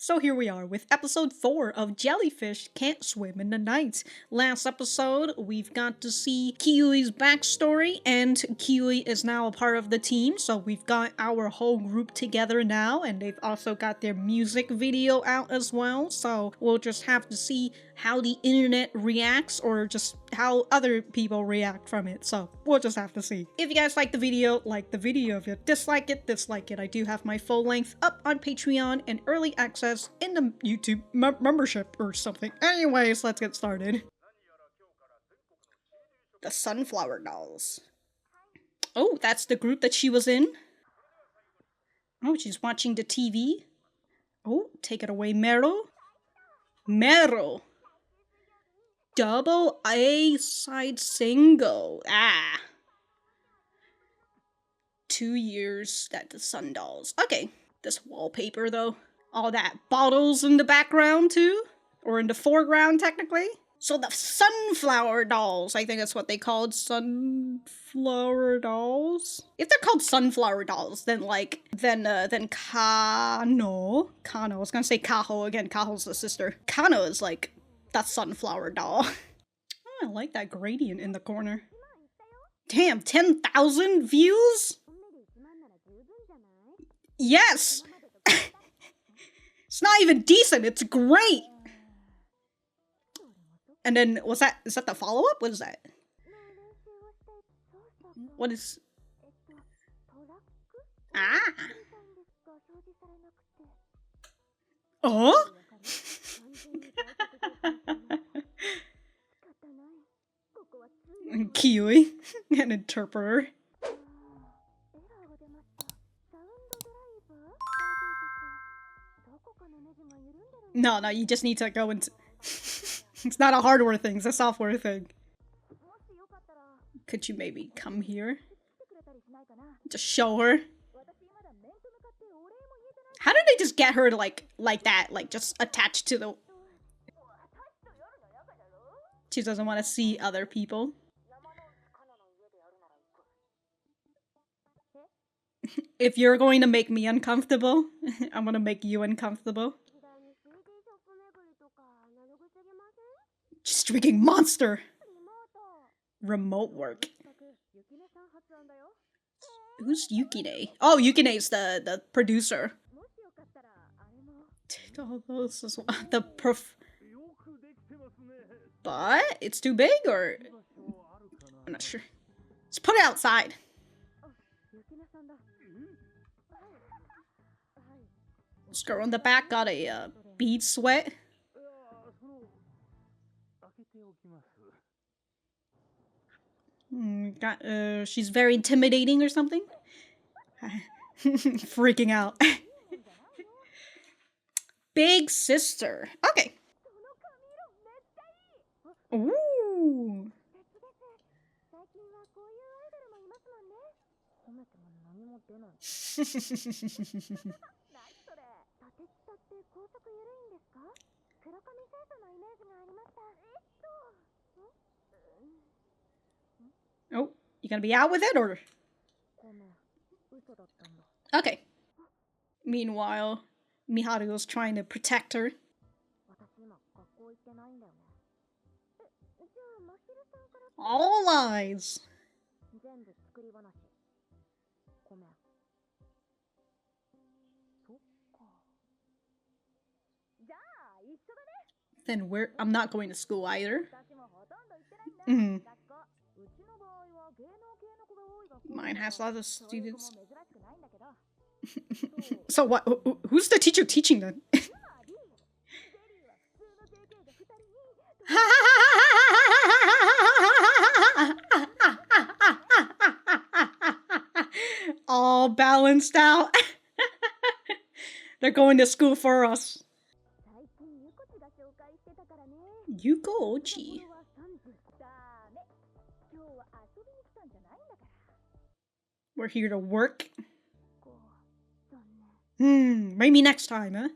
So here we are with episode 4 of Jellyfish Can't Swim in the Night. Last episode, we've got to see Kiui's backstory, and Kiui is now a part of the team, so we've got our whole group together now, and they've also got their music video out as well, so we'll just have to see how the internet reacts, or just how other people react from it, so we'll just have to see. If you guys like the video, like the video. If you dislike it, dislike it. I do have my full length up on Patreon and early access in the YouTube membership or something. Anyways, let's get started. The Sunflower Dolls. Oh, that's the group that she was in? Oh, she's watching the TV. Oh, take it away, Mero. Mero. Double A side single. 2 years that the Sun Dolls. Okay, this wallpaper though. All that bottles in the background too? Or in the foreground technically? So the Sunflower Dolls, I think that's what they called, Sunflower Dolls? If they're called Sunflower Dolls, then then Kano, I was gonna say Kaho again, Kaho's the sister. Kano is like the Sunflower Doll. Oh, I like that gradient in the corner. Damn, 10,000 views? Yes! It's not even decent, it's great! And then, is that the follow-up? What is that? What is... Ah! Oh? Kiui, an interpreter. No, you just need to go into... It's not a hardware thing, it's a software thing. Could you maybe come here? Just show her. How did they just get her to like that? Like, just attached to the... She doesn't want to see other people. If you're going to make me uncomfortable, I'm gonna make you uncomfortable. Just drinking Monster! Remote work. Who's Yukine? Oh, Yukine's the producer. Oh, this is the But it's too big, or I'm not sure. Let's put it outside. This girl in the back got a bead sweat. She's very intimidating or something. Freaking out. Big sister. Okay. Ooh. Oh, you gonna be out with it, or? Okay. Meanwhile, Miharu's trying to protect her. All lies. Then I'm not going to school either. Mine has lots of students. So what? Who's the teacher teaching then? All balanced out. They're going to school for us. Yuko-ochi. We're here to work. Maybe next time, huh?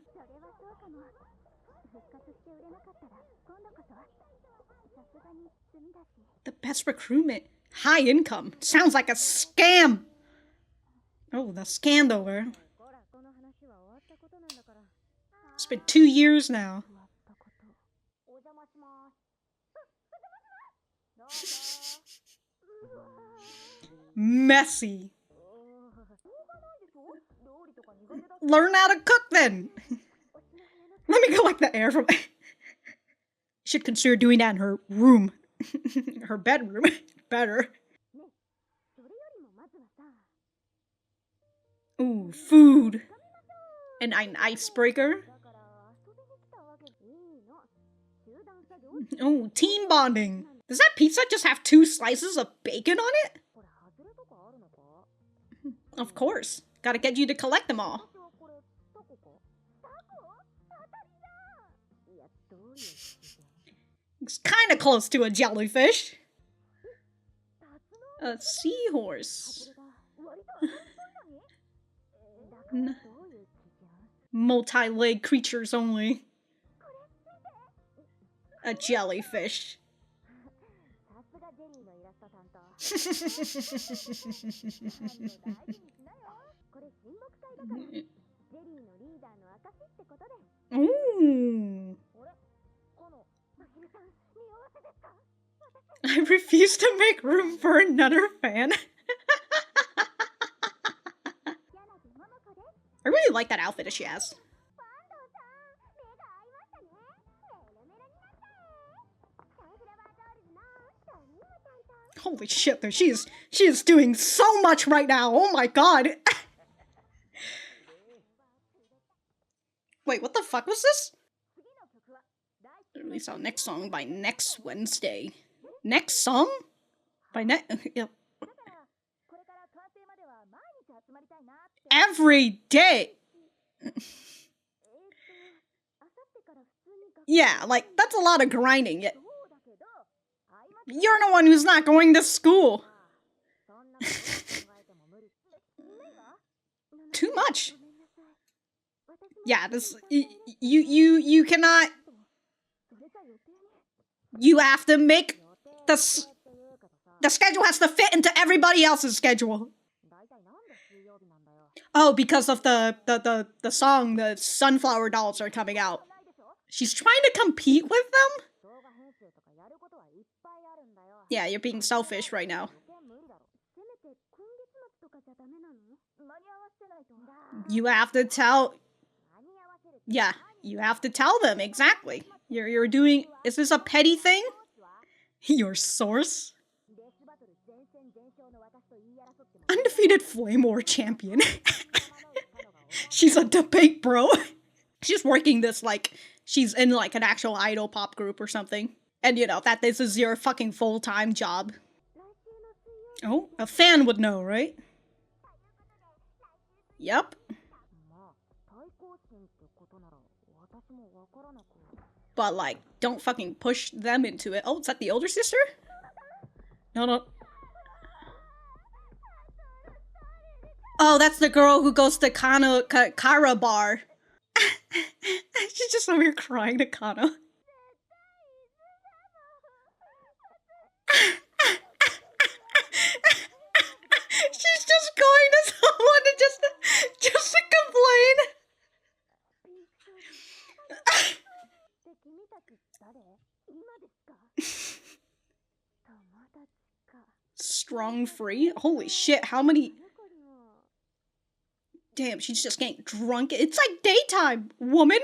The best recruitment. High income. Sounds like a scam. Oh, the scandal. It's been 2 years now. Messy. Learn how to cook then. Let me collect the air from... Should consider doing that in her room. Her bedroom. Better. Ooh, food. And an icebreaker. Oh, team bonding. Does that pizza just have 2 slices of bacon on it? Of course. Gotta get you to collect them all. It's kinda close to a jellyfish. A seahorse. Multi-leg creatures only. A jellyfish. Ooh. I refuse to make room for another fan. I really like that outfit that she has. Holy shit, though, she is doing so much right now. Oh my god. Wait, what the fuck was this? Release our next song by next Wednesday. Next song? By yeah. Every day. Yeah, like, that's a lot of grinding. You're the one who's not going to school. Too much. Yeah, this, you cannot, you have to make the schedule has to fit into everybody else's schedule. Oh, because of the song, the Sunflower Dolls are coming out. She's trying to compete with them? Yeah, you're being selfish right now. You have to tell... Yeah, you have to tell them, exactly. You're doing... Is this a petty thing? Your source? Undefeated Flame War champion. She's a debate bro. She's working this like... She's in like an actual idol pop group or something. And you know, that this is your fucking full-time job. Oh, a fan would know, right? Yep. But like, don't fucking push them into it. Oh, is that the older sister? No. Oh, that's the girl who goes to Kara bar. She's just over here crying to Kano. She's just going to someone to just to complain. Strong free? Holy shit, how many... Damn, she's just getting drunk. It's like daytime, woman!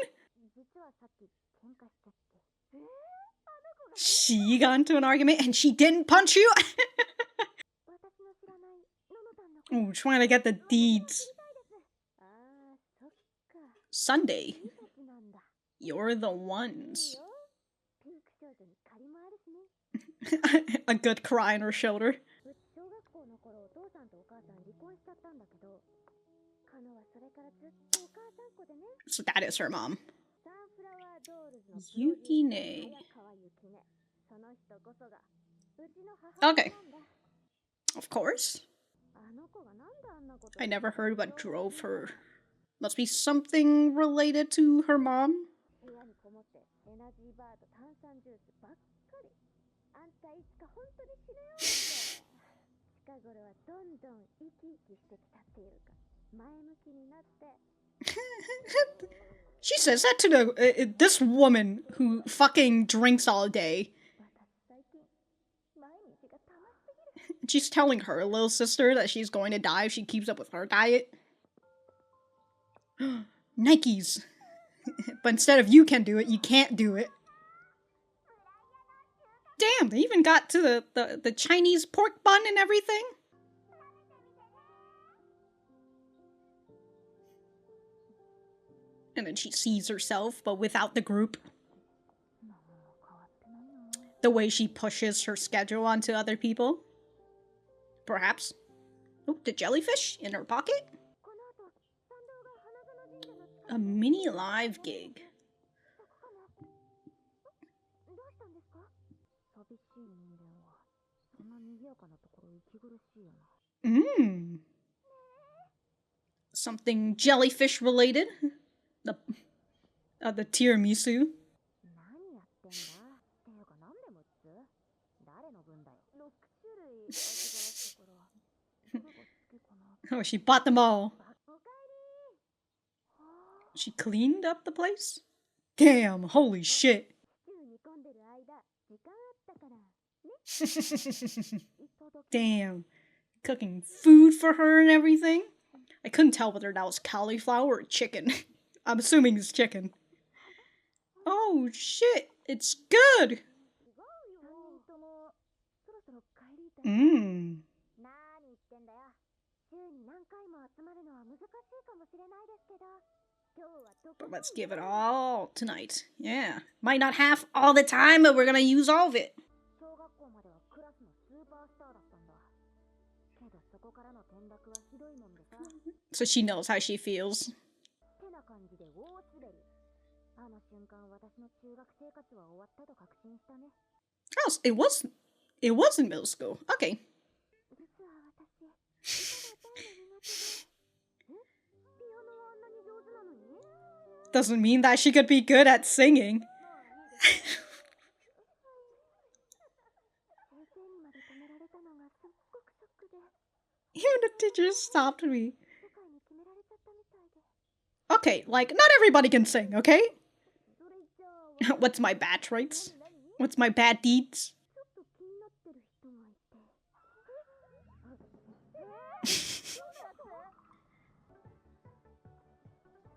She got into an argument and she didn't punch you? Oh, trying to get the deeds. Sunday. You're the ones. A good cry on her shoulder. So that is her mom. Yukine. Okay. Of course. I never heard what drove her. Must be something related to her mom. She says that to the this woman who fucking drinks all day. She's telling her little sister that she's going to die if she keeps up with her diet. Nikes. But instead of you can do it, you can't do it. Damn, they even got to the Chinese pork bun and everything. And then she sees herself, but without the group. The way she pushes her schedule onto other people. Perhaps. Oh, the jellyfish in her pocket? A mini live gig. Something jellyfish related. The tiramisu. Oh, she bought them all. She cleaned up the place? Damn, holy shit. Damn. Cooking food for her and everything? I couldn't tell whether that was cauliflower or chicken. I'm assuming it's chicken. Oh shit, it's good! But let's give it all tonight. Yeah. Might not have all the time, but we're gonna use all of it. So she knows how she feels. Oh, it was in middle school. Okay. Doesn't mean that she could be good at singing. Even the teacher stopped me. Okay, like, not everybody can sing, okay? What's my bad traits? What's my bad deeds?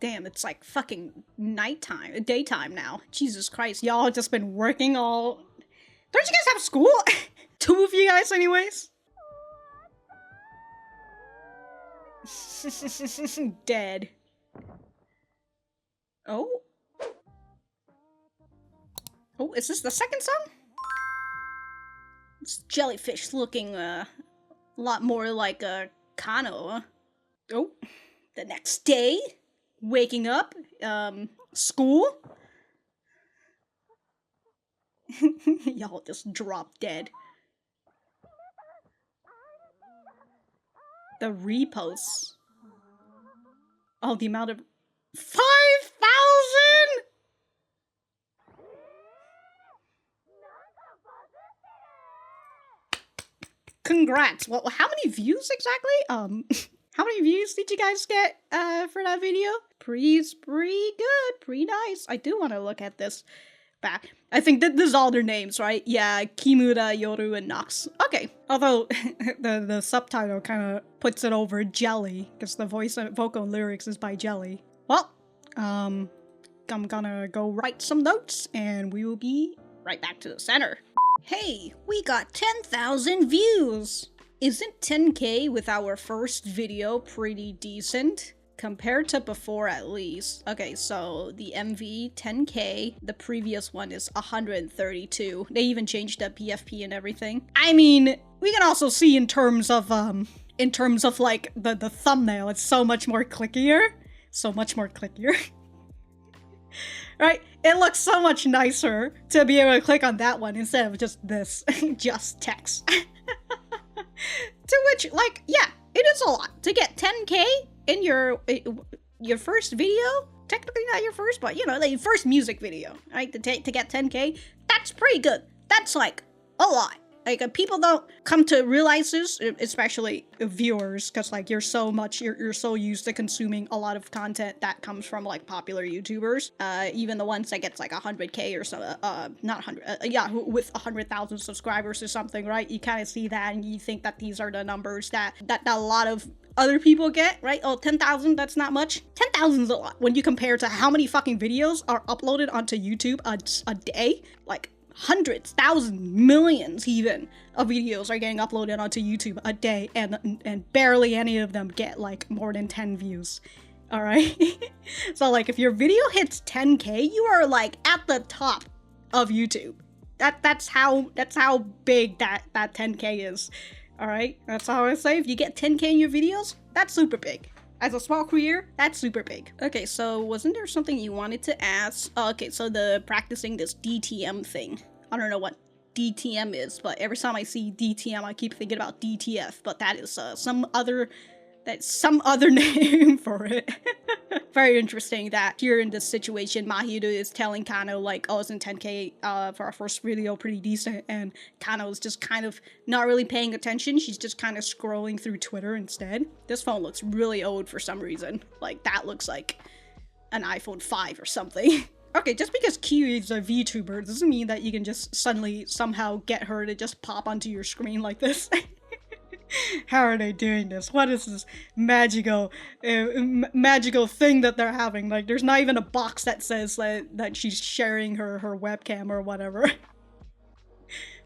Damn, it's like fucking nighttime, daytime now. Jesus Christ, y'all have just been working all... Don't you guys have school? 2 of you guys anyways? Dead. Oh? Oh, is this the second song? This jellyfish looking a lot more like a Kano. Oh, the next day, waking up, school. Y'all just drop dead. The reposts. Oh, the amount of 5,000! Congrats. Well, how many views exactly? How many views did you guys get for that video? Pretty good, pretty nice. I do want to look at this back. I think that this is all their names, right? Yeah, Kimura, Yoru, and Nox. Okay. Although the subtitle kind of puts it over Jelly, because the vocal and lyrics is by Jelly. Well, I'm gonna go write some notes, and we will be right back to the center. Hey, we got 10,000 views! Isn't 10k with our first video pretty decent? Compared to before, at least. Okay, so the MV, 10k. The previous one is 132. They even changed the PFP and everything. I mean, we can also see in terms of like the thumbnail, it's so much more clickier. So much more clickier. Right? It looks so much nicer to be able to click on that one instead of just this, just text. To which, like, yeah, it is a lot. To get 10k in your first video, technically not your first, but you know, the first music video, right? To get 10k, that's pretty good. That's like a lot. Like, people don't come to realize this, especially viewers, because, like, you're so used to consuming a lot of content that comes from, like, popular YouTubers. Even the ones that gets, like, 100K or so, not 100, yeah, with 100,000 subscribers or something, right? You kind of see that and you think that these are the numbers that a lot of other people get, right? Oh, 10,000, that's not much. 10,000 is a lot when you compare to how many fucking videos are uploaded onto YouTube a day. Like, hundreds, thousands, millions even of videos are getting uploaded onto YouTube a day, and barely any of them get like more than 10 views. All right. So like if your video hits 10K, you are like at the top of YouTube. That's how big that 10K is. All right. That's how I say. If you get 10K in your videos, that's super big. As a small creator, that's super big. Okay, so wasn't there something you wanted to ask? Oh, okay, so the practicing this DTM thing. I don't know what DTM is, but every time I see DTM, I keep thinking about DTF, but that is some other name for it. Very interesting that here in this situation, Mahiru is telling Kano, like, oh, isn't 10K for our first video pretty decent? And Kano is just kind of not really paying attention. She's just kind of scrolling through Twitter instead. This phone looks really old for some reason. Like, that looks like an iPhone 5 or something. Okay, just because Kiui is a VTuber doesn't mean that you can just suddenly somehow get her to just pop onto your screen like this. How are they doing this? What is this magical thing that they're having? Like, there's not even a box that says that she's sharing her webcam or whatever.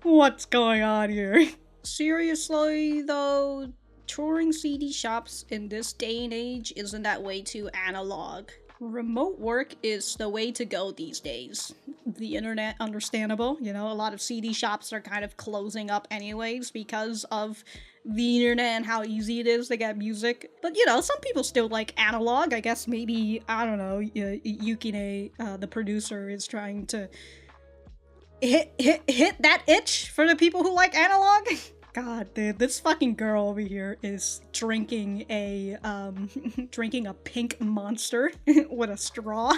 What's going on here? Seriously, though, touring CD shops in this day and age isn't that way too analog. Remote work is the way to go these days. The internet, understandable. You know, a lot of CD shops are kind of closing up anyways because of the internet and how easy it is to get music. But, you know, some people still like analog. I guess maybe, I don't know, Yukine, the producer, is trying to hit that itch for the people who like analog. God, dude, this fucking girl over here is drinking a pink monster with a straw.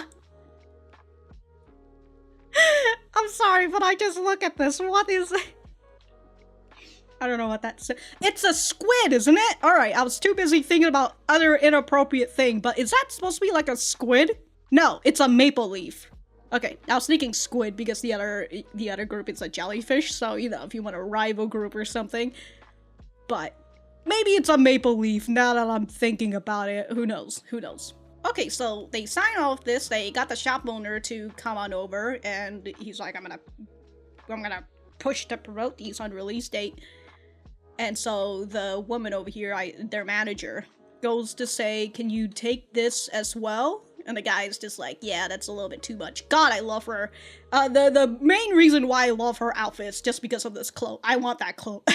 I'm sorry, but I just look at this. What is it? I don't know what that's. It's a squid, isn't it? Alright, I was too busy thinking about other inappropriate thing, but is that supposed to be like a squid? No, it's a maple leaf. Okay, I was thinking squid because the other group is a jellyfish, so, you know, if you want a rival group or something. But maybe it's a maple leaf now that I'm thinking about it. Who knows? Who knows? Okay, so they sign off this. They got the shop owner to come on over, and he's like, I'm gonna push to promote these on release date. And so the woman over here, their manager, goes to say, can you take this as well? And the guy's just like, yeah, that's a little bit too much. God, I love her. The main reason why I love her outfit is just because of this cloak. I want that cloak.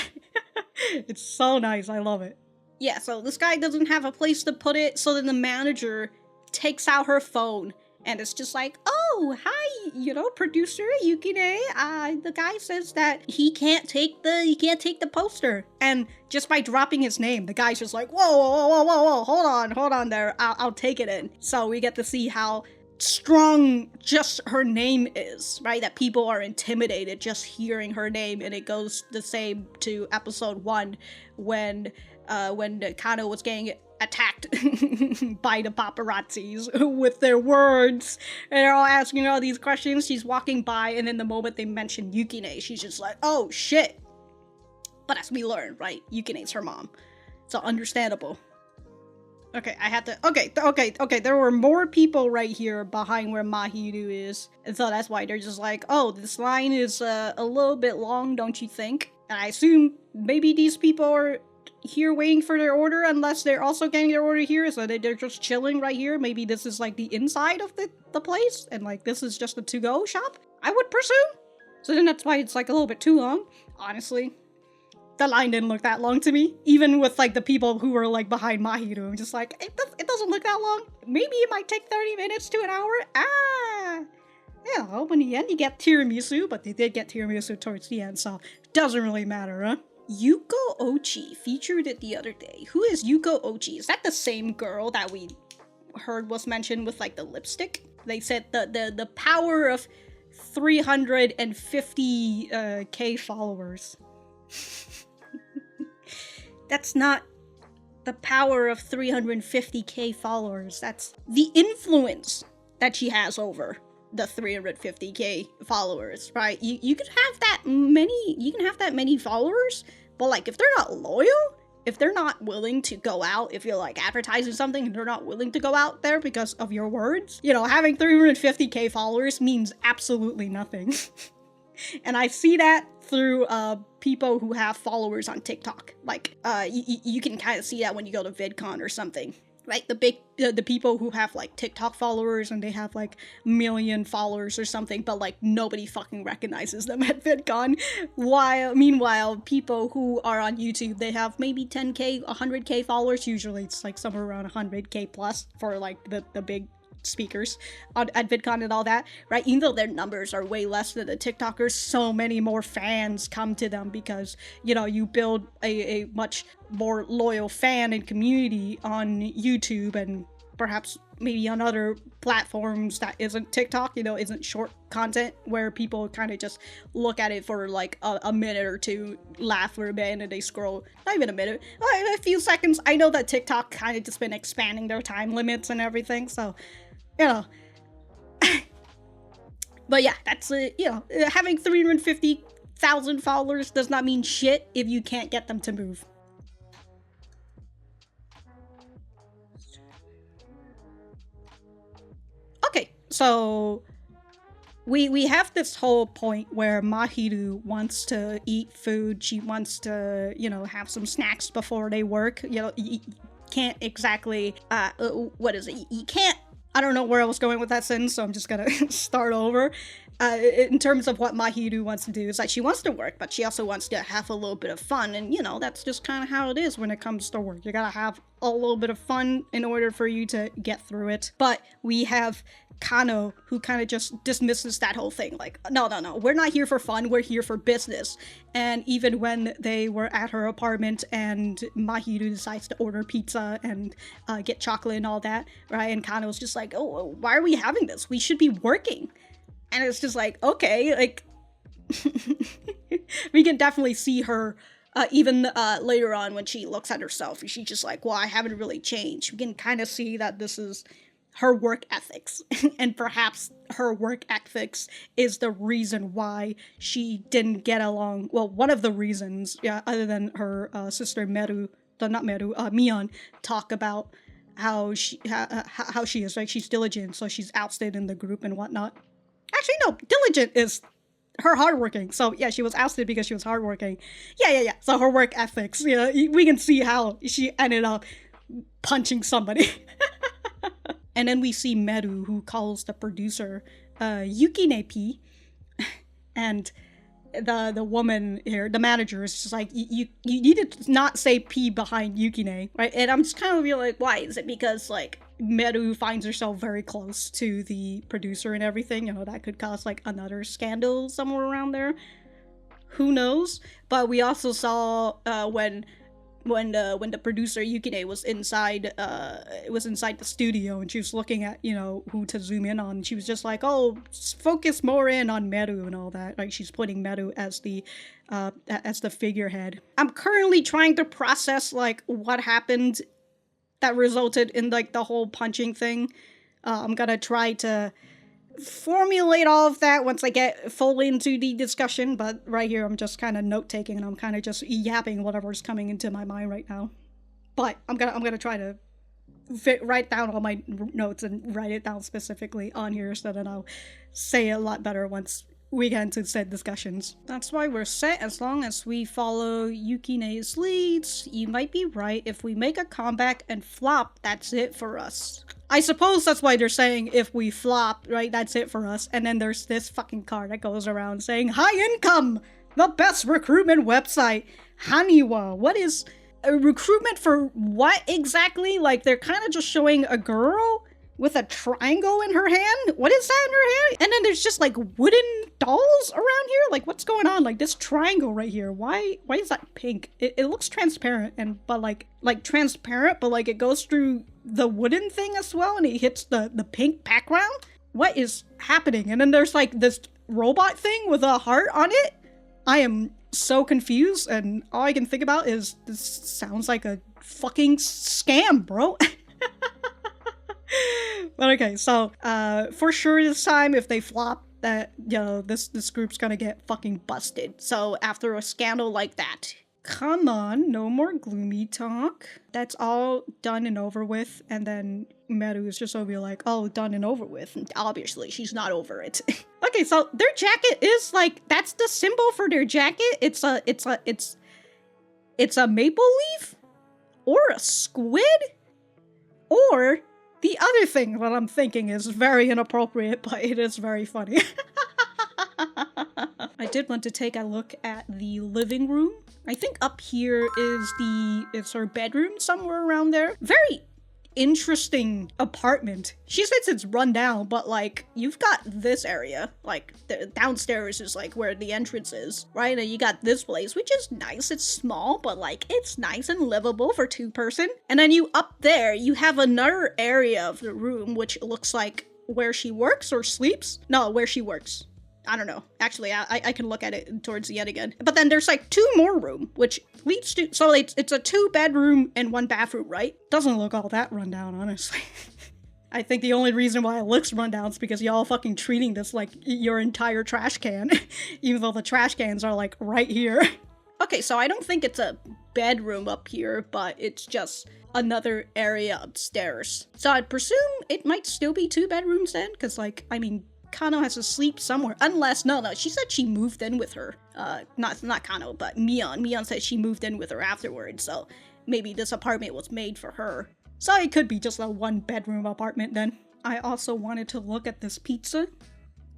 It's so nice. I love it. Yeah, so this guy doesn't have a place to put it, so then the manager takes out her phone, and it's just like, oh, hi, you know, producer Yukine. The guy says that he can't take the poster. And just by dropping his name, the guy's just like, whoa, hold on there. I'll take it in. So we get to see how strong just her name is, right? That people are intimidated just hearing her name, and it goes the same to episode 1 when Kano was getting attacked by the paparazzis with their words, and they're all asking her all these questions. She's walking by, and then the moment they mention Yukine, she's just like, oh shit. But as we learn, right, Yukine's her mom, so understandable. Okay, I had to, okay, there were more people right here behind where Mahiru is, and so that's why they're just like, oh, this line is a little bit long, don't you think? And I assume maybe these people are here waiting for their order, unless they're also getting their order here, so they're just chilling right here. Maybe this is like the inside of the place, and like this is just a to-go shop, I would presume. So then that's why it's like a little bit too long, honestly. The line didn't look that long to me, even with like the people who were like behind Mahiru. I'm just like, it doesn't look that long. Maybe it might take 30 minutes to an hour. Yeah, well, in the end you get tiramisu, but they did get tiramisu towards the end, so it doesn't really matter, huh? Yuko Ochi featured it the other day. Who is Yuko Ochi? Is that the same girl that we heard was mentioned with like the lipstick? They said the power of 350k followers. That's not the power of 350k followers. That's the influence that she has over the 350k followers, right? You can have that many followers, but like if they're not loyal, if they're not willing to go out, if you're like advertising something and they're not willing to go out there because of your words, having 350k followers means absolutely nothing. And I see that through people who have followers on TikTok. Like, you can kind of see that when you go to VidCon or something. Right? The people who have like TikTok followers and they have like million followers or something, but like nobody fucking recognizes them at VidCon. Meanwhile, people who are on YouTube, they have maybe 10k, 100k followers. Usually it's like somewhere around 100k plus for like the big speakers at VidCon and all that, right? Even though their numbers are way less than the TikTokers, so many more fans come to them because, you build a much more loyal fan and community on YouTube and perhaps maybe on other platforms that isn't TikTok, isn't short content where people kind of just look at it for like a minute or two, laugh for a bit, and they scroll, not even a minute, a few seconds. I know that TikTok kind of just been expanding their time limits and everything, so but yeah, that's having 350,000 followers does not mean shit if you can't get them to move. Okay, so we have this whole point where Mahiru wants to eat food. She wants to, have some snacks before they work. You can't exactly, what is it? You can't, I don't know where I was going with that sentence, so I'm just gonna start over. In terms of what Mahiru wants to do, is that she wants to work, but she also wants to have a little bit of fun, and that's just kind of how it is when it comes to work. You gotta have a little bit of fun in order for you to get through it. But we have Kano, who kind of just dismisses that whole thing, like, no, we're not here for fun, we're here for business. And even when they were at her apartment and Mahiru decides to order pizza and get chocolate and all that, right, and Kano's just like, oh, why are we having this? We should be working. And it's just like, okay, like, we can definitely see her, even later on when she looks at herself, she's just like, well, I haven't really changed. We can kind of see that this is her work ethics, and perhaps her work ethics is the reason why she didn't get along. Well, one of the reasons, other than her sister Mion, talk about how she is, like, she's diligent, so she's ousted in the group and whatnot. Actually, no, diligent is her hardworking. So yeah, she was ousted because she was hardworking. Yeah. So her work ethics, we can see how she ended up punching somebody. And then we see Mero, who calls the producer Yukine P, and the woman here, the manager, is just like, you need to not say P behind Yukine, right? And I'm just kind of being like, why? Is it because like Mero finds herself very close to the producer and everything? That could cause like another scandal somewhere around there. Who knows? But we also saw when the producer Yukine was inside the studio, and she was looking at who to zoom in on. She was just like, oh, focus more in on Mero and all that. Like, she's putting Mero as the figurehead. I'm currently trying to process like what happened that resulted in like the whole punching thing. I'm gonna try to formulate all of that once I get fully into the discussion, but right here I'm just kind of note-taking, and I'm kind of just yapping whatever's coming into my mind right now. But I'm gonna try to write down all my notes and write it down specifically on here, so that I'll say it a lot better once we get into said discussions. That's why we're set as long as we follow Yukine's leads. You might be right. If we make a comeback and flop, that's it for us. I suppose that's why they're saying if we flop, right, that's it for us. And then there's this fucking card that goes around saying, high income, the best recruitment website, Haniwa. What is a recruitment for what exactly? Like, they're kind of just showing a girl with a triangle in her hand? What is that in her hand? And then there's just like wooden dolls around here? Like, what's going on? Like, this triangle right here, why is that pink? It looks transparent, but like transparent, but like it goes through the wooden thing as well, and it hits the pink background? What is happening? And then there's like this robot thing with a heart on it. I am so confused, and all I can think about is this sounds like a fucking scam, bro. But okay, so for sure this time, if they flop, that, you know, this group's gonna get fucking busted. So after a scandal like that, come on, no more gloomy talk. That's all done and over with, and then Mero is just over here like, oh, done and over with. And obviously, she's not over it. Okay, so their jacket is like, that's the symbol for their jacket. It's a maple leaf, or a squid, or the other thing that I'm thinking is very inappropriate, but it is very funny. I did want to take a look at the living room. I think up here is her bedroom, somewhere around there. Very interesting apartment. She says it's run down, but like, you've got this area, like the downstairs is like where the entrance is, right? And you got this place, which is nice. It's small, but like, it's nice and livable for 2-person. And then you up there, you have another area of the room, which looks like where she works or sleeps. No, where she works. I don't know. Actually, I can look at it towards the end again. But then there's like 2 more room, which leads to, so it's a 2-bedroom and 1 bathroom, right? Doesn't look all that rundown, honestly. I think the only reason why it looks rundown is because y'all fucking treating this like your entire trash can, even though the trash cans are like right here. Okay, so I don't think it's a bedroom up here, but it's just another area upstairs. So I'd presume it might still be 2 bedrooms then, because like, I mean, Kano has to sleep somewhere, unless, no, she said she moved in with her. Not Kano, but Mion. Mion said she moved in with her afterwards, so maybe this apartment was made for her. So it could be just a 1-bedroom apartment then. I also wanted to look at this pizza.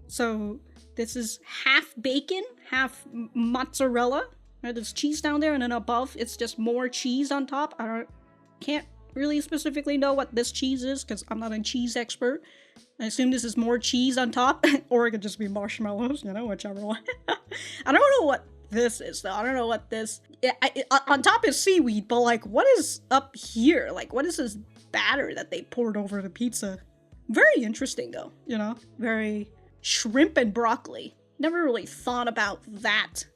So this is half bacon, half mozzarella. There's cheese down there, and then above it's just more cheese on top. Can't really specifically know what this cheese is, because I'm not a cheese expert. I assume this is more cheese on top, or it could just be marshmallows, you know, whichever one. I don't know what this is, though. I don't know what this... on top is seaweed, but, like, what is up here? Like, what is this batter that they poured over the pizza? Very interesting, though, you know? Very shrimp and broccoli. Never really thought about that.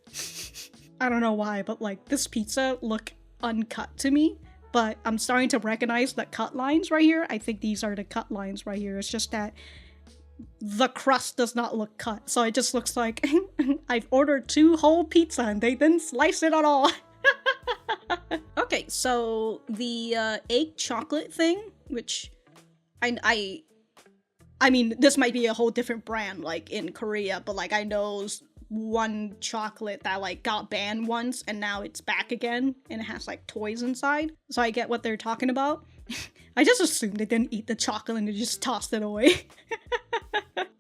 I don't know why, but, like, this pizza looked uncut to me. But I'm starting to recognize the cut lines right here. I think these are the cut lines right here. It's just that the crust does not look cut. So it just looks like I've ordered 2 whole pizza and they didn't slice it at all. Okay, so the egg chocolate thing, which I mean, this might be a whole different brand, like in Korea, but like I know one chocolate that like got banned once and now it's back again and it has like toys inside, so I get what they're talking about. I just assumed they didn't eat the chocolate and they just tossed it away.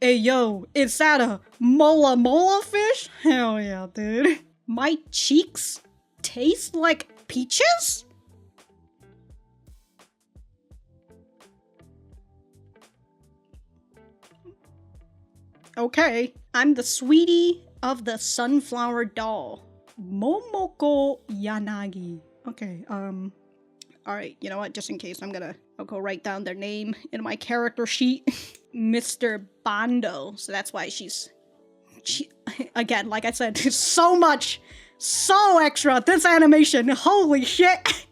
Hey yo, is that a mola mola fish? Hell yeah, dude. My cheeks taste like peaches? Okay, I'm the sweetie of the sunflower doll, Momoko Yanagi. Okay, alright, you know what, just in case, I'll go write down their name in my character sheet. Mr. Bando, so that's why she, again, like I said, there's so much, so extra, this animation, holy shit.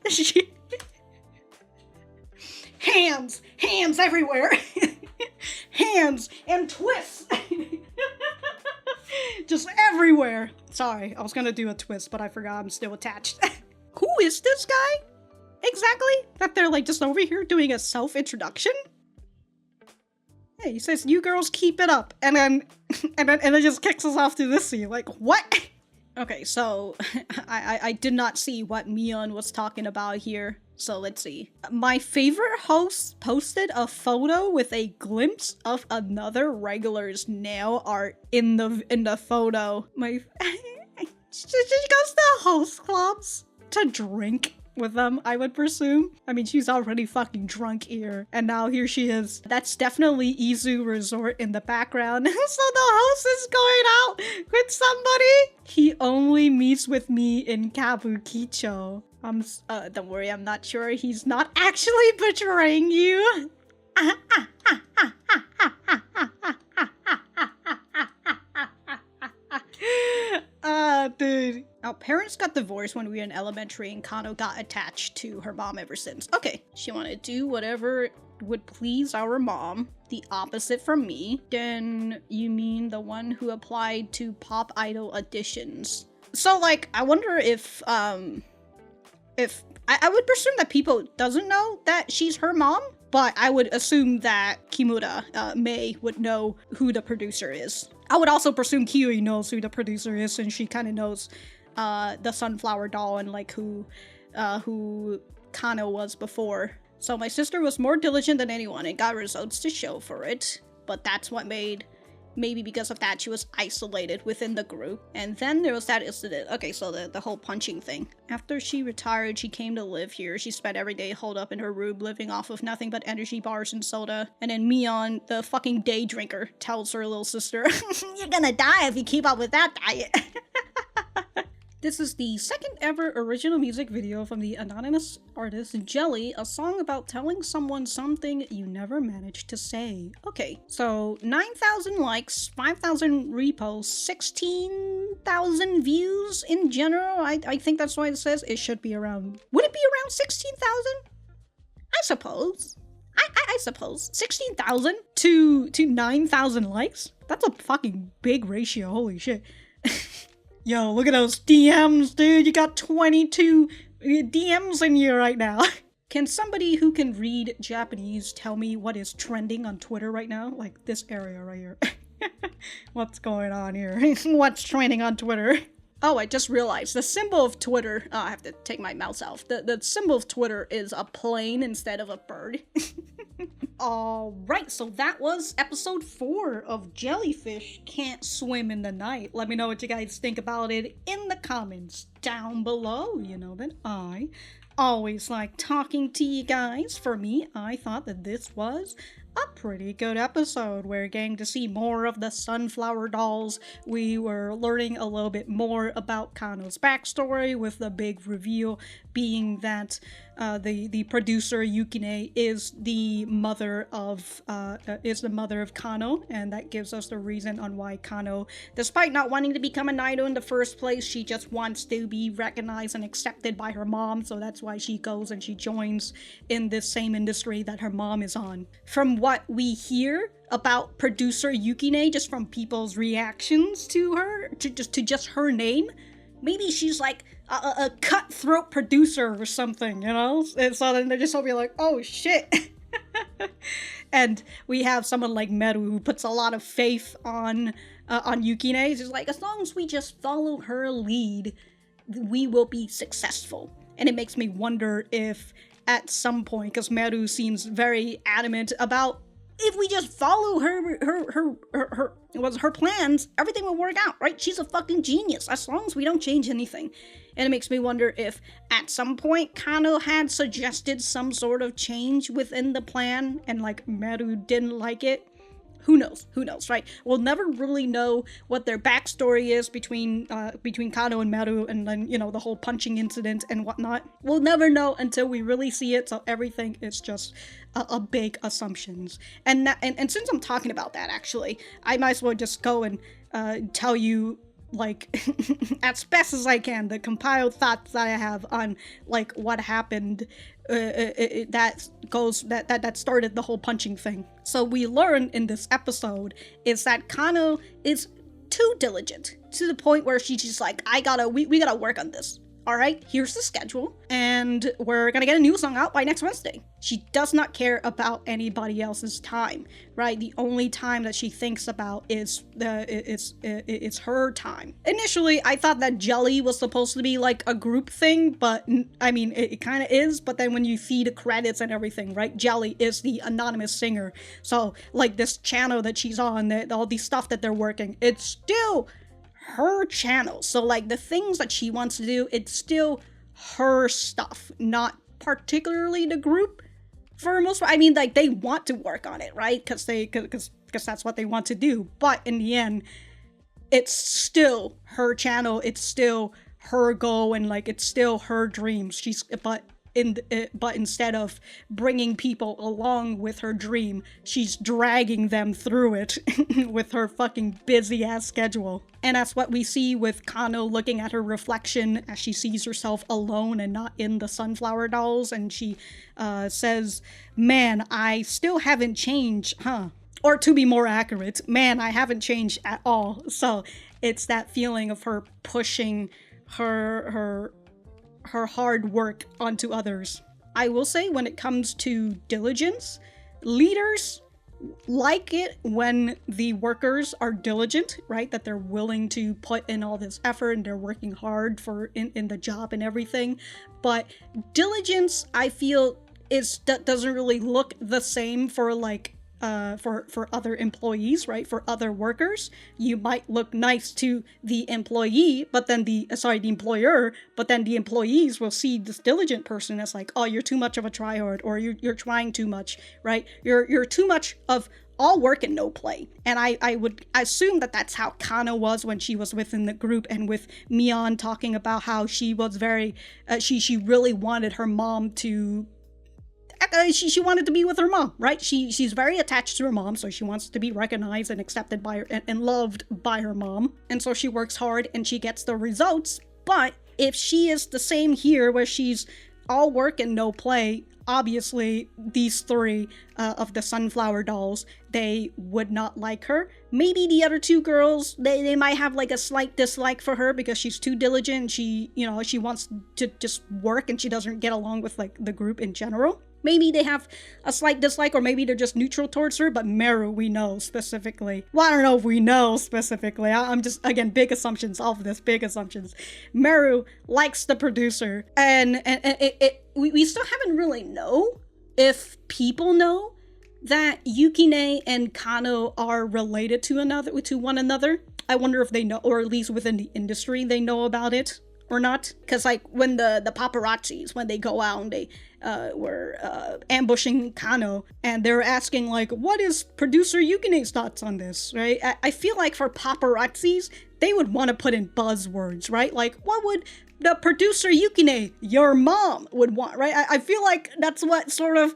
Hands everywhere. Hands and twists. Just everywhere. Sorry, I was gonna do a twist, but I forgot I'm still attached. Who is this guy? Exactly? That they're like just over here doing a self-introduction? Hey, he says, you girls keep it up. And then it just kicks us off to this scene. Like, what? Okay, so I did not see what Mion was talking about here. So let's see. My favorite host posted a photo with a glimpse of another regular's nail art in the photo. She goes to host clubs to drink with them, I would presume. I mean, she's already fucking drunk here, and now here she is. That's definitely Izu Resort in the background. So the host is going out with somebody. He only meets with me in Kabukicho. Don't worry, I'm not sure he's not actually betraying you. Dude. Our parents got divorced when we were in elementary and Kano got attached to her mom ever since. Okay, she wanted to do whatever would please our mom. The opposite from me. Then you mean the one who applied to pop idol auditions. So like, I wonder if I would presume that people doesn't know that she's her mom, but I would assume that Kimura, Mei, would know who the producer is. I would also presume Kiui knows who the producer is, and she kind of knows the sunflower doll and like who Kano was before. So my sister was more diligent than anyone and got results to show for it, but that's what made, maybe because of that, she was isolated within the group. And then there was that incident. Okay, so the whole punching thing. After she retired, she came to live here. She spent every day holed up in her room, living off of nothing but energy bars and soda. And then Mion, the fucking day drinker, tells her little sister, "You're gonna die if you keep up with that diet." This is the second ever original music video from the anonymous artist Jelly, a song about telling someone something you never managed to say. Okay, so 9,000 likes, 5,000 reposts, 16,000 views in general. I think that's why it says it should be around. Would it be around 16,000? I suppose. I suppose. 16,000 to 9,000 likes? That's a fucking big ratio, holy shit. Yo, look at those DMs, dude. You got 22 DMs in you right now. Can somebody who can read Japanese tell me what is trending on Twitter right now? Like this area right here. What's going on here? What's trending on Twitter? Oh, I just realized the symbol of Twitter. Oh, I have to take my mouse off. The symbol of Twitter is a plane instead of a bird. Alright, so that was episode 4 of Jellyfish Can't Swim in the Night. Let me know what you guys think about it in the comments down below. You know that I always like talking to you guys. For me, I thought that this was a pretty good episode. We're getting to see more of the sunflower dolls. We were learning a little bit more about Kano's backstory, with the big reveal being that the producer Yukine is the mother of Kano, and that gives us the reason on why Kano, despite not wanting to become an idol in the first place, she just wants to be recognized and accepted by her mom. So that's why she goes and she joins in this same industry that her mom is on. From what we hear about producer Yukine, just from people's reactions to her, to just her name, maybe she's like a cutthroat producer or something, you know? And so then they're just all be like, oh shit. And we have someone like Mero who puts a lot of faith on Yukine. He's just like, as long as we just follow her lead, we will be successful. And it makes me wonder if at some point, because Mero seems very adamant about, if we just follow her plans, everything will work out, right? She's a fucking genius, as long as we don't change anything. And it makes me wonder if at some point Kano had suggested some sort of change within the plan and like Mero didn't like it. Who knows, right? We'll never really know what their backstory is between Kano and Mero, and then, you know, the whole punching incident and whatnot. We'll never know until we really see it, so everything is just a big assumptions. And since I'm talking about that, actually, I might as well just go and tell you, like, as best as I can, the compiled thoughts that I have on, like, what happened that started the whole punching thing. So we learn in this episode is that Kano is too diligent, to the point where she's just like, we gotta work on this. All right, here's the schedule, and we're gonna get a new song out by next Wednesday. She does not care about anybody else's time, right? The only time that she thinks about is it's her time. Initially, I thought that Jelly was supposed to be like a group thing, but I mean, it kind of is. But then when you see the credits and everything, right? Jelly is the anonymous singer, so like this channel that she's on, all the stuff that they're working, it's still her channel. So like the things that she wants to do, it's still her stuff, not particularly the group for the most part. I mean, like, they want to work on it, right? Because that's what they want to do. But in the end, it's still her channel, it's still her goal, and like it's still her dreams. But but instead of bringing people along with her dream, she's dragging them through it with her fucking busy ass schedule. And that's what we see with Kano looking at her reflection as she sees herself alone and not in the sunflower dolls, and she says, "Man, I still haven't changed, huh?" Or to be more accurate, man, I haven't changed at all. So it's that feeling of her pushing her hard work onto others. I will say, when it comes to diligence, leaders like it when the workers are diligent, right? That they're willing to put in all this effort and they're working hard for in the job and everything. But diligence, I feel, doesn't really look the same for like for other employees, right? For other workers, you might look nice to the employee, but then the employer, but then the employees will see this diligent person as like, oh, you're too much of a tryhard, or you're trying too much, right? You're too much of all work and no play. And I would assume that that's how Kano was when she was within the group, and with Mion talking about how she was very, she really wanted her mom to she wanted to be with her mom, right? She's very attached to her mom, so she wants to be recognized and accepted by her and loved by her mom. And so she works hard and she gets the results. But if she is the same here, where she's all work and no play, obviously these three of the sunflower dolls, they would not like her. Maybe the other two girls, they might have like a slight dislike for her because she's too diligent. She wants to just work and she doesn't get along with like the group in general. Maybe they have a slight dislike, or maybe they're just neutral towards her, but Mero, we know specifically. Well, I don't know if we know specifically. I'm just, again, big assumptions, all of this, big assumptions. Mero likes the producer, and we still haven't really know if people know that Yukine and Kano are related to one another. I wonder if they know, or at least within the industry, they know about it or not. Because like when the paparazzis, when they go out and they were ambushing Kano, and they're asking like, what is producer Yukine's thoughts on this, right? I feel like for paparazzis, they would want to put in buzzwords, right? Like, what would the producer Yukine, your mom, would want, right? I feel like that's what sort of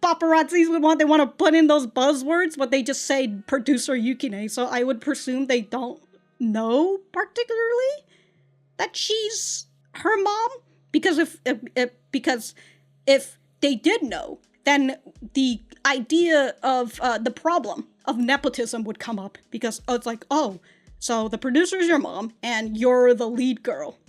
paparazzis would want. They want to put in those buzzwords, but they just say producer Yukine. So I would presume they don't know particularly that she's her mom, because if they did know, then the idea of the problem of nepotism would come up, because it's like, oh, so the producer's your mom and you're the lead girl.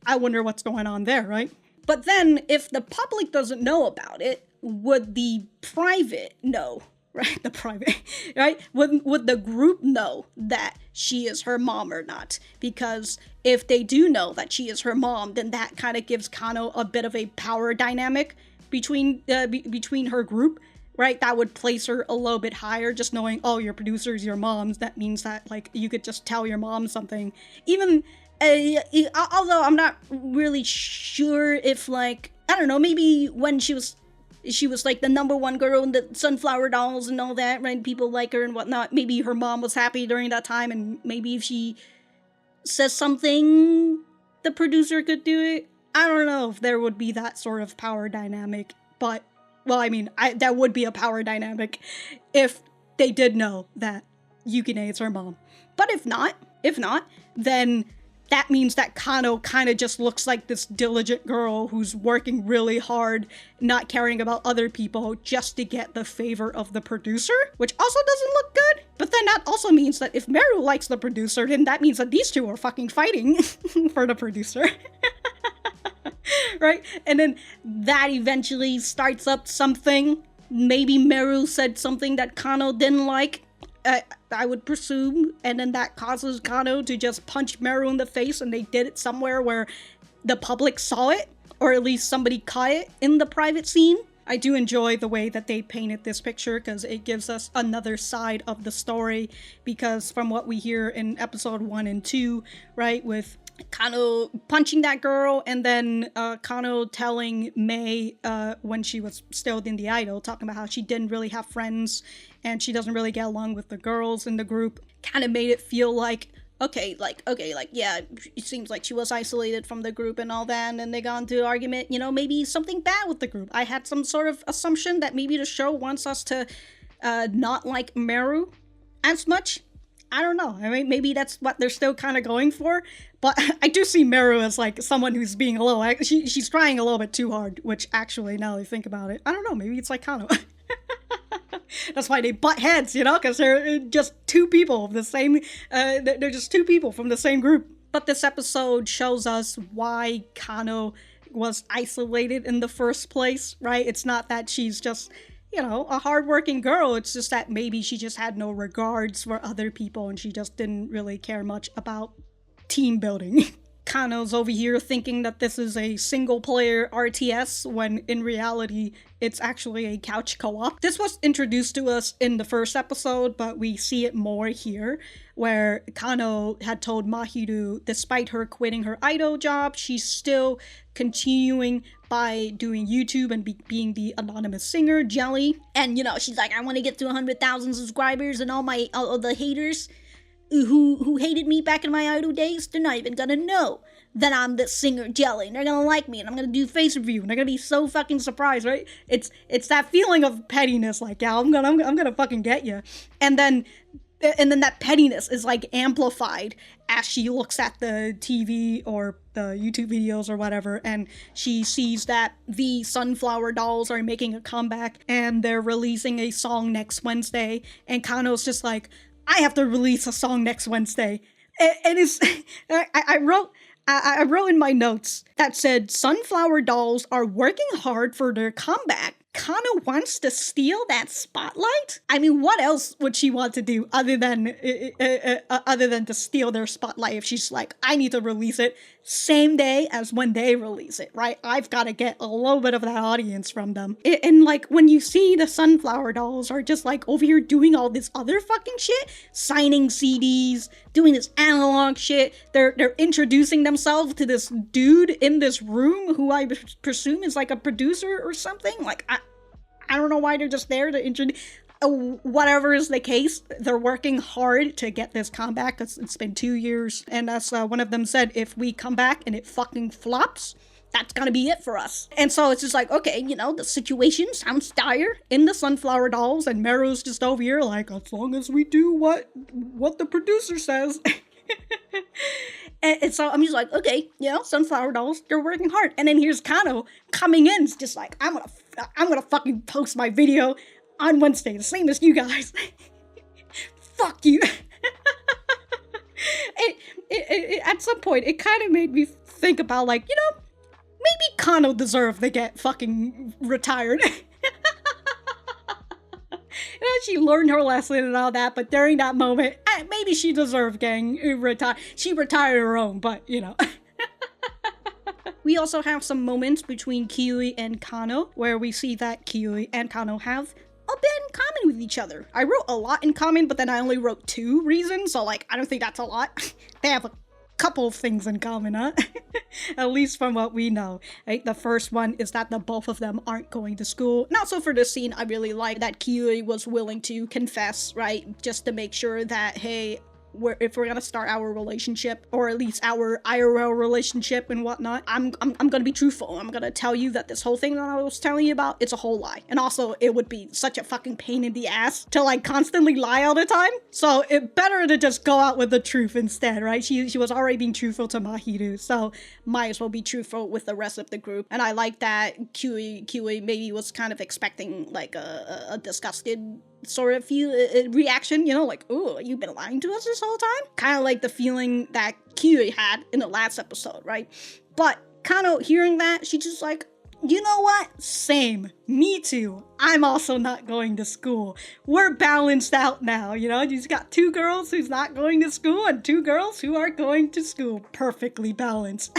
I wonder what's going on there, right? But then if the public doesn't know about it, would the private know? Right, the private, right? Would the group know that she is her mom or not? Because if they do know that she is her mom, then that kind of gives Kano a bit of a power dynamic between her group, right? That would place her a little bit higher, just knowing, oh, your producer's your mom's. That means that like you could just tell your mom something. Even although I'm not really sure if, like, I don't know, maybe when she was like the number one girl in the sunflower dolls and all that, right? People like her and whatnot. Maybe her mom was happy during that time, and maybe if she says something, the producer could do it. I don't know if there would be that sort of power dynamic, but, well, I mean, that would be a power dynamic if they did know that Yukine is her mom. But if not, then that means that Kano kind of just looks like this diligent girl who's working really hard, not caring about other people, just to get the favor of the producer, which also doesn't look good. But then that also means that if Mero likes the producer, then that means that these two are fucking fighting for the producer. Right? And then that eventually starts up something. Maybe Mero said something that Kano didn't like, I would presume, and then that causes Kano to just punch Mero in the face, and they did it somewhere where the public saw it, or at least somebody caught it in the private scene. I do enjoy the way that they painted this picture, because it gives us another side of the story, because from what we hear in episode 1 and 2, right, with Kano punching that girl, and then Kano telling Mei when she was still in the idol, talking about how she didn't really have friends and she doesn't really get along with the girls in the group, kind of made it feel like, yeah, it seems like she was isolated from the group and all that, and then they got into an argument, maybe something bad with the group. I had some sort of assumption that maybe the show wants us to not like Mero as much. I don't know. I mean, maybe that's what they're still kind of going for. But I do see Mero as like someone who's being a little... She's trying a little bit too hard, which actually, now that I think about it, I don't know. Maybe it's like Kano. That's why they butt heads, because they're just two people of the same... they're just two people from the same group. But this episode shows us why Kano was isolated in the first place, right? It's not that she's just... a hardworking girl. It's just that maybe she just had no regards for other people and she just didn't really care much about team building. Kano's over here thinking that this is a single-player RTS when in reality it's actually a couch co-op. This was introduced to us in the first episode, but we see it more here, where Kano had told Mahiru, despite her quitting her idol job, she's still continuing by doing YouTube and being the anonymous singer, Jelly. And, she's like, I want to get to 100,000 subscribers, and all the haters who hated me back in my idol days, they're not even gonna know that I'm the singer Jelly, and they're gonna like me, and I'm gonna do face review, and they're gonna be so fucking surprised, right? It's that feeling of pettiness, like, yeah, I'm gonna fucking get you. And then that pettiness is like amplified as she looks at the TV or the YouTube videos or whatever, and she sees that the Sunflower Dolls are making a comeback and they're releasing a song next Wednesday, and Kano's just like, I have to release a song next Wednesday. And it's... I wrote in my notes that said, Sunflower Dolls are working hard for their comeback. Kano wants to steal that spotlight? I mean, what else would she want to do other than to steal their spotlight if she's like, I need to release it same day as when they release it, right? I've got to get a little bit of that audience from them. And like, when you see the Sunflower Dolls are just like over here doing all this other fucking shit, signing CDs, doing this analog shit, they're introducing themselves to this dude in this room who I presume is like a producer or something. Like, I don't know why they're just there to introduce... whatever is the case, they're working hard to get this comeback. It's been 2 years, and as one of them said, if we come back and it fucking flops, that's gonna be it for us. And so it's just like, okay, the situation sounds dire in the Sunflower Dolls, and Mero's just over here like, as long as we do what the producer says. And so I'm just like, okay, Sunflower Dolls, they're working hard. And then here's Kano coming in, it's just like, I'm gonna fucking post my video on Wednesday, the same as you guys. Fuck you. At some point, it kind of made me think about, like, maybe Kano deserved to get fucking retired. She learned her lesson and all that, but during that moment, maybe she deserved getting retired. She retired her own, but, We also have some moments between Kiui and Kano, where we see that Kiui and Kano have a bit in common with each other. I wrote a lot in common, but then I only wrote 2 reasons, so like, I don't think that's a lot. They have a couple of things in common, huh? At least from what we know. Right? The first one is that the both of them aren't going to school. And also for this scene, I really like that Kiui was willing to confess, right? Just to make sure that, hey, if we're gonna start our relationship, or at least our IRL relationship and whatnot, I'm gonna be truthful. I'm gonna tell you that this whole thing that I was telling you about, it's a whole lie. And also, it would be such a fucking pain in the ass to like constantly lie all the time. So it better to just go out with the truth instead, right? She was already being truthful to Mahiru, so might as well be truthful with the rest of the group. And I like that Kiui maybe was kind of expecting like a disgusted sort of reaction, like, oh, you've been lying to us this whole time? Kind of like the feeling that Kiui had in the last episode, right? But Kano hearing that, she's just like, you know what? Same. Me too. I'm also not going to school. We're balanced out now, You've got 2 girls who's not going to school and 2 girls who are going to school. Perfectly balanced.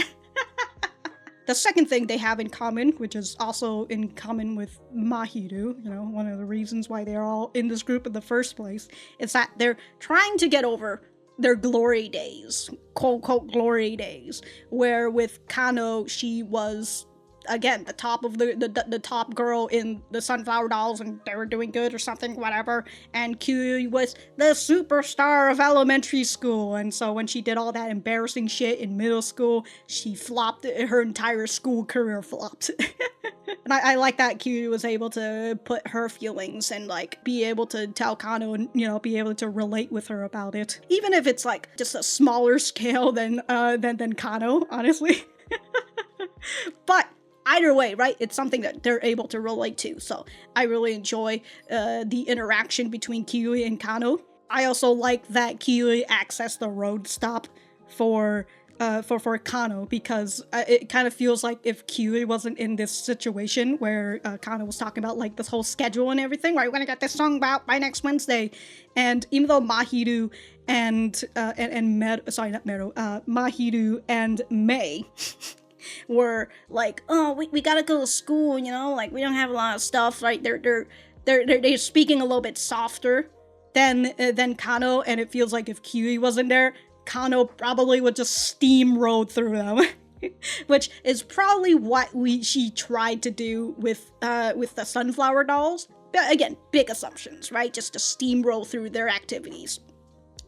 The second thing they have in common, which is also in common with Mahiru, one of the reasons why they're all in this group in the first place, is that they're trying to get over their glory days, quote-unquote glory days, where with Kano, she was again, the top of the top girl in the Sunflower Dolls, and they were doing good or something, whatever. And Kiui was the superstar of elementary school, and so when she did all that embarrassing shit in middle school, she flopped. Her entire school career flopped. And I like that Kiui was able to put her feelings and like be able to tell Kano and, you know, be able to relate with her about it, even if it's like just a smaller scale than Kano, honestly. But either way, right, it's something that they're able to relate to, so I really enjoy the interaction between Kiui and Kano. I also like that Kiui accessed the road stop for Kano, because it kind of feels like if Kiui wasn't in this situation where Kano was talking about like this whole schedule and everything, right, we're gonna get this song out by next Wednesday, and even though Mahiru and Mero, sorry, not Mero, Mahiru and Mei were like, oh, we gotta go to school, you know, like we don't have a lot of stuff, right? They're speaking a little bit softer than Kano, and it feels like if Kiui wasn't there, Kano probably would just steamroll through them. Which is probably what she tried to do with the Sunflower Dolls. But again, big assumptions, right? Just to steamroll through their activities.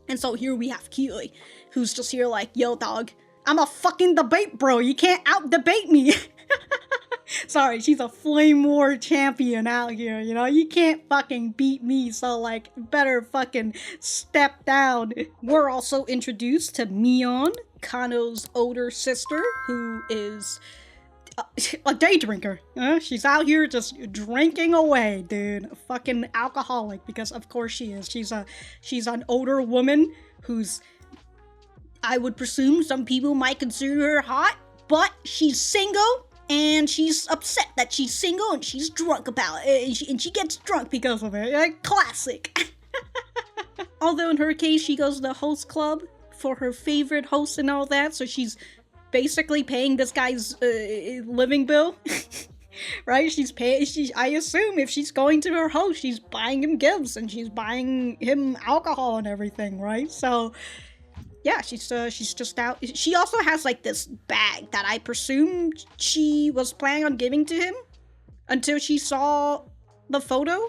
And so here we have Kiui, who's just here like, yo dog, I'm a fucking debate bro, you can't out-debate me. Sorry, she's a flame war champion out here, you know? You can't fucking beat me, so like, better fucking step down. We're also introduced to Mion, Kano's older sister, who is a day drinker. She's out here just drinking away, dude. A fucking alcoholic, because of course she is. She's an older woman who's, I would presume some people might consider her hot, but she's single. And she's upset that she's single, and she's drunk about it, and she gets drunk because of it. Classic. Although in her case, she goes to the host club for her favorite host and all that, so she's basically paying this guy's living bill. Right? I assume if she's going to her host, she's buying him gifts, and she's buying him alcohol and everything, right? So yeah, she's just out. She also has like this bag that I presume she was planning on giving to him until she saw the photo.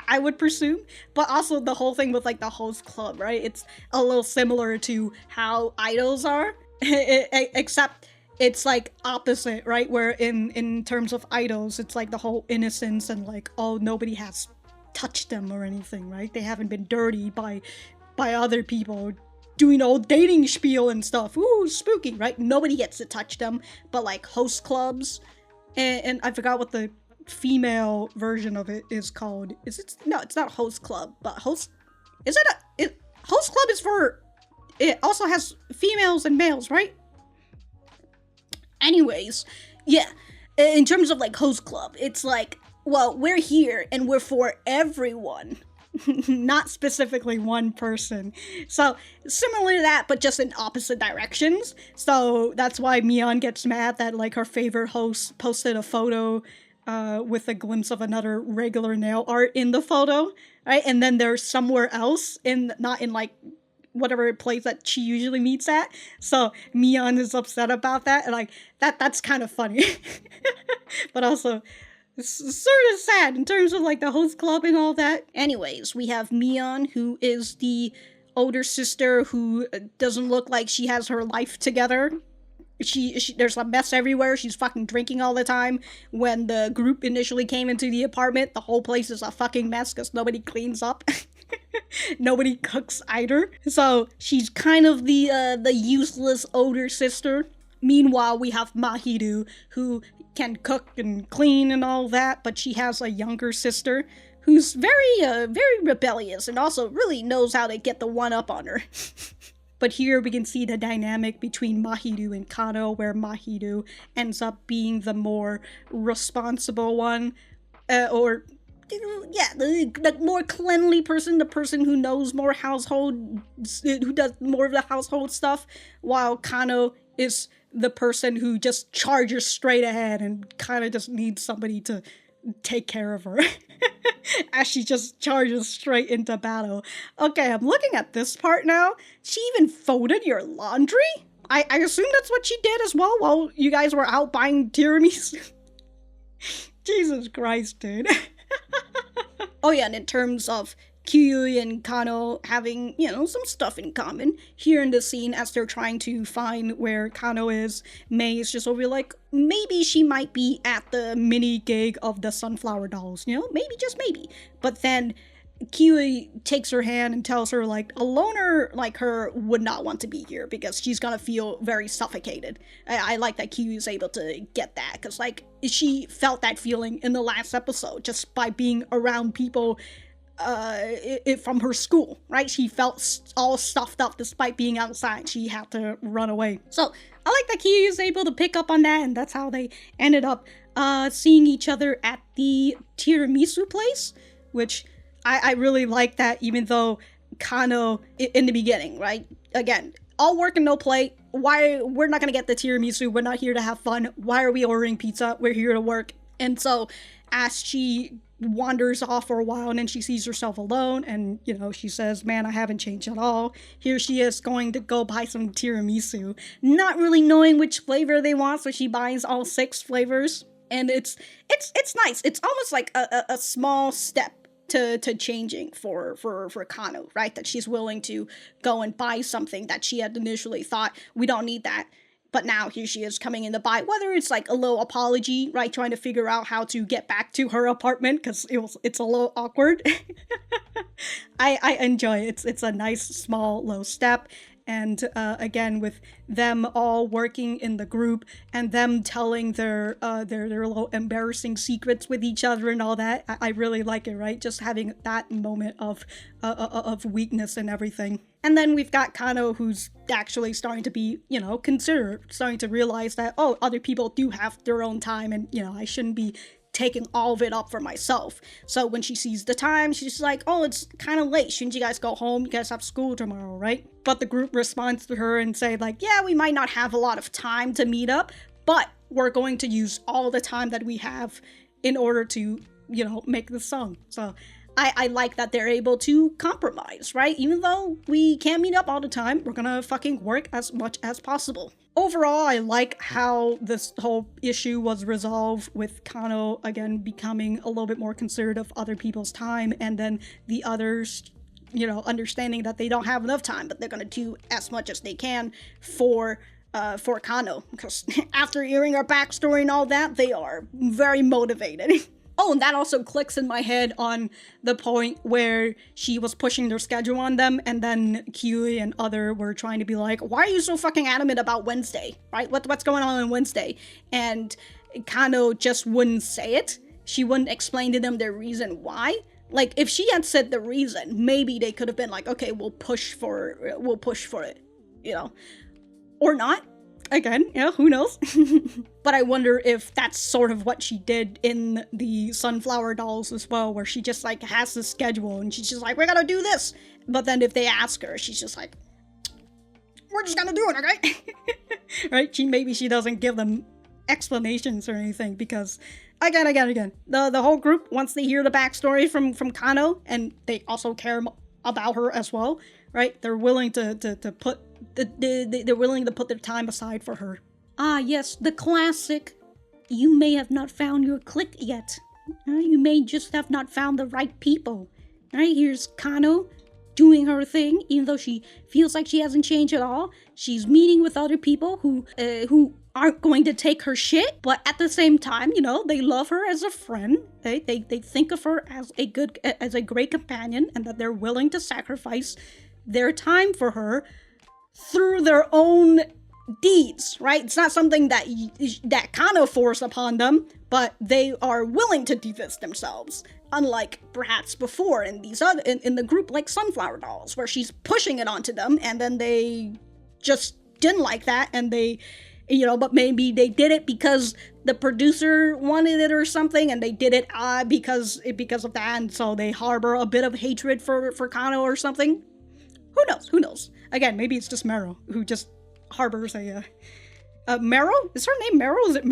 I would presume, but also the whole thing with like the host club, right? It's a little similar to how idols are, except it's like opposite, right? Where in terms of idols, it's like the whole innocence and like, oh, nobody has touched them or anything, right? They haven't been dirty by other people doing old dating spiel and stuff. Ooh, spooky, right? Nobody gets to touch them, but like host clubs, and I forgot what the female version of it is called. No, it's not host club, but host club is for, it also has females and males, right? Anyways, yeah, in terms of like host club, it's like, well, we're here and we're for everyone. Not specifically one person. So similar to that, but just in opposite directions. So that's why Mion gets mad that like her favorite host posted a photo with a glimpse of another regular nail art in the photo, right? And then they're somewhere else, not in like whatever place that she usually meets at. So Mion is upset about that, and like that's kind of funny. But also, it's sort of sad in terms of like the host club and all that. Anyways, we have Mion, who is the older sister who doesn't look like she has her life together. She there's a mess everywhere. She's fucking drinking all the time. When the group initially came into the apartment, the whole place is a fucking mess because nobody cleans up. Nobody cooks either. So she's kind of the useless older sister. Meanwhile, we have Mahiru, who can cook and clean and all that, but she has a younger sister who's very rebellious and also really knows how to get the one up on her. But here we can see the dynamic between Mahiru and Kano, where Mahiru ends up being the more responsible one, the more cleanly person, the person who knows more who does more of the household stuff, while Kano is the person who just charges straight ahead and kind of just needs somebody to take care of her. As she just charges straight into battle. Okay, I'm looking at this part now. She even folded your laundry? I assume that's what she did as well while you guys were out buying tiramisu. Jesus Christ, dude. Oh yeah, and in terms of Kiui and Kano having, some stuff in common, here in the scene as they're trying to find where Kano is, Mei is just over like, maybe she might be at the mini gig of the sunflower dolls, maybe, just maybe. But then Kiui takes her hand and tells her, like, a loner like her would not want to be here because she's gonna feel very suffocated. I like that Kiui is able to get that, because, like, she felt that feeling in the last episode just by being around people from her school, right? She felt all stuffed up despite being outside. She had to run away. So I like that Kiui is able to pick up on that, and that's how they ended up seeing each other at the tiramisu place, which I really like that, even though Kano, in the beginning, right? Again, all work and no play. Why? We're not gonna get the tiramisu. We're not here to have fun. Why are we ordering pizza? We're here to work. And so, as she wanders off for a while and then she sees herself alone and, she says, man, I haven't changed at all. Here she is going to go buy some tiramisu, not really knowing which flavor they want, so she buys all 6 flavors. And it's nice. It's almost like a small step to changing for Kano, right? That she's willing to go and buy something that she had initially thought, we don't need that. But now here she is coming in to buy, whether it's like a little apology, right? Trying to figure out how to get back to her apartment because it's a little awkward. I enjoy it. It's a nice, small, low step. And again, with them all working in the group and them telling their little embarrassing secrets with each other and all that, I really like it, right? Just having that moment of weakness and everything. And then we've got Kano, who's actually starting to be, considerate, starting to realize that, oh, other people do have their own time, and, I shouldn't be taking all of it up for myself. So when she sees the time, she's like, oh, it's kind of late. Shouldn't you guys go home? You guys have school tomorrow, right? But the group responds to her and say, like, yeah, we might not have a lot of time to meet up, but we're going to use all the time that we have in order to, make the song. So I like that they're able to compromise, right? Even though we can't meet up all the time, we're gonna fucking work as much as possible. Overall, I like how this whole issue was resolved with Kano, again, becoming a little bit more considerate of other people's time, and then the others, understanding that they don't have enough time, but they're gonna do as much as they can for Kano, because after hearing her backstory and all that, they are very motivated. Oh, and that also clicks in my head on the point where she was pushing their schedule on them, and then Kiui and other were trying to be like, why are you so fucking adamant about Wednesday, right? What's going on Wednesday? And Kano just wouldn't say it. She wouldn't explain to them their reason why. Like, if she had said the reason, maybe they could have been like, okay, we'll push for it, or not. Again, who knows? But I wonder if that's sort of what she did in the Sunflower Dolls as well, where she just, like, has the schedule, and she's just like, we're gonna do this! But then if they ask her, she's just like, we're just gonna do it, okay? Right? Maybe she doesn't give them explanations or anything, because, again, the whole group, once they hear the backstory from Kano, and they also care about her as well, right? They're willing to put they're willing to put their time aside for her. Ah, yes, the classic. You may have not found your clique yet. You may just have not found the right people. Right, here's Kano doing her thing, even though she feels like she hasn't changed at all. She's meeting with other people who aren't going to take her shit, but at the same time, they love her as a friend. They think of her as a great companion, and that they're willing to sacrifice their time for her through their own deeds, right? It's not something that Kano forced upon them, but they are willing to do this themselves. Unlike perhaps before in these other in the group like Sunflower Dolls, where she's pushing it onto them, and then they just didn't like that, and they, but maybe they did it because the producer wanted it or something, and they did it because of that, and so they harbor a bit of hatred for Kano or something. Who knows? Again, maybe it's just Mero, who just harbors a Mero? Is her name Mero? Is it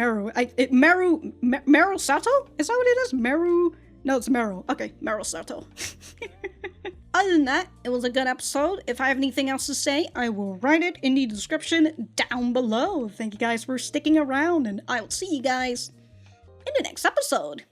Mero? Mero Sato? Is that what it is? Mero? No, it's Mero. Okay, Mero Sato. other than that, it was a good episode. If I have anything else to say, I will write it in the description down below. Thank you guys for sticking around, and I will see you guys in the next episode.